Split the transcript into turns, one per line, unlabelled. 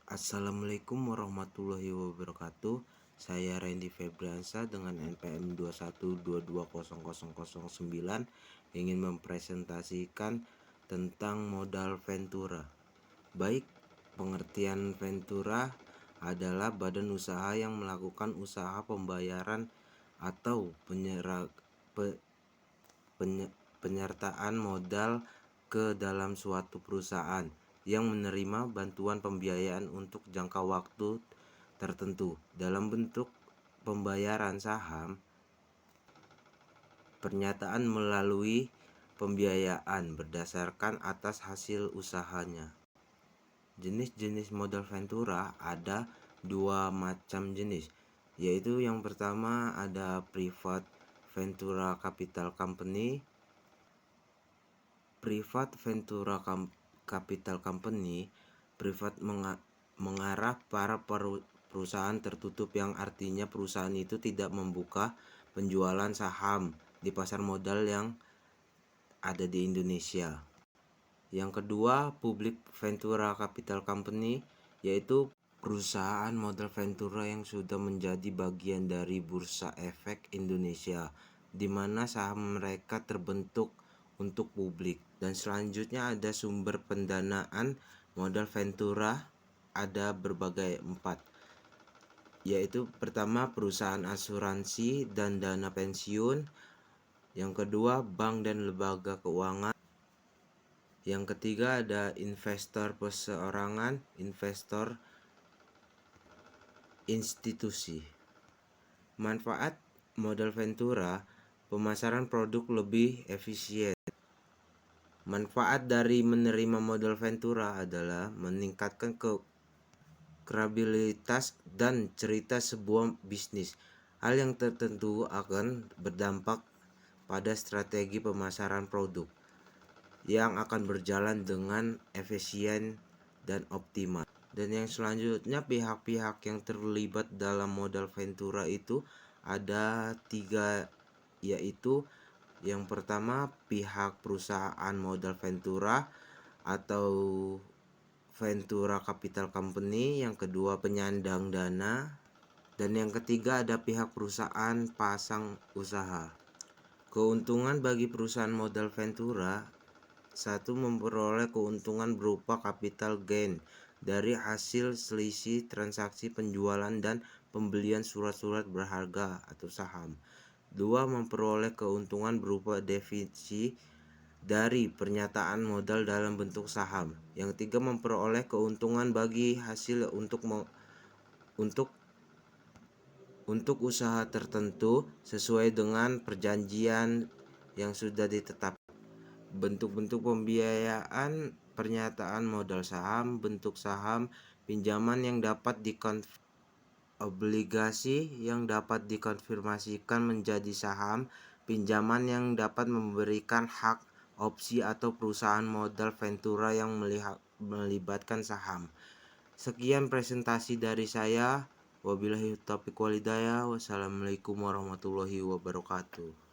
Assalamualaikum warahmatullahi wabarakatuh. Saya Randy Febriansa dengan NPM 212200009 ingin mempresentasikan tentang modal Ventura. Baik, pengertian Ventura adalah badan usaha yang melakukan usaha pembayaran atau penyertaan modal ke dalam suatu perusahaan yang menerima bantuan pembiayaan untuk jangka waktu tertentu dalam bentuk pembayaran saham. Pernyataan melalui pembiayaan berdasarkan atas hasil usahanya. Jenis-jenis modal Ventura ada dua macam jenis, yaitu yang pertama ada Private Ventura Capital Company. Private Ventura Capital Company mengarah para perusahaan tertutup, yang artinya perusahaan itu tidak membuka penjualan saham di pasar modal yang ada di Indonesia. Yang kedua, Public Ventura Capital Company, yaitu perusahaan modal Ventura yang sudah menjadi bagian dari Bursa Efek Indonesia, di mana saham mereka terbentuk untuk publik. Dan selanjutnya ada sumber pendanaan modal Ventura, ada berbagai 4, yaitu pertama perusahaan asuransi dan dana pensiun, yang kedua bank dan lembaga keuangan, yang ketiga ada investor perseorangan, investor institusi. Manfaat modal Ventura: pemasaran produk lebih efisien. Manfaat dari menerima modal Ventura adalah meningkatkan kredibilitas dan cerita sebuah bisnis, hal yang tertentu akan berdampak pada strategi pemasaran produk yang akan berjalan dengan efisien dan optimal. Dan yang selanjutnya, pihak-pihak yang terlibat dalam modal Ventura itu ada 3, yaitu yang pertama pihak perusahaan modal Ventura atau Ventura Capital Company, yang kedua penyandang dana, dan yang ketiga ada pihak perusahaan pasang usaha. Keuntungan bagi perusahaan modal Ventura: 1. Memperoleh keuntungan berupa capital gain dari hasil selisih transaksi penjualan dan pembelian surat-surat berharga atau saham. 2. Memperoleh keuntungan berupa divisi dari pernyataan modal dalam bentuk saham. Yang 3. Memperoleh keuntungan bagi hasil untuk usaha tertentu sesuai dengan perjanjian yang sudah ditetapkan. Bentuk-bentuk pembiayaan: pernyataan modal saham, bentuk saham, pinjaman yang dapat obligasi yang dapat dikonfirmasikan menjadi saham, pinjaman yang dapat memberikan hak opsi atau perusahaan modal Ventura yang melibatkan saham. Sekian presentasi dari saya. Wabillahi taufiq walhidayah. Wassalamualaikum warahmatullahi wabarakatuh.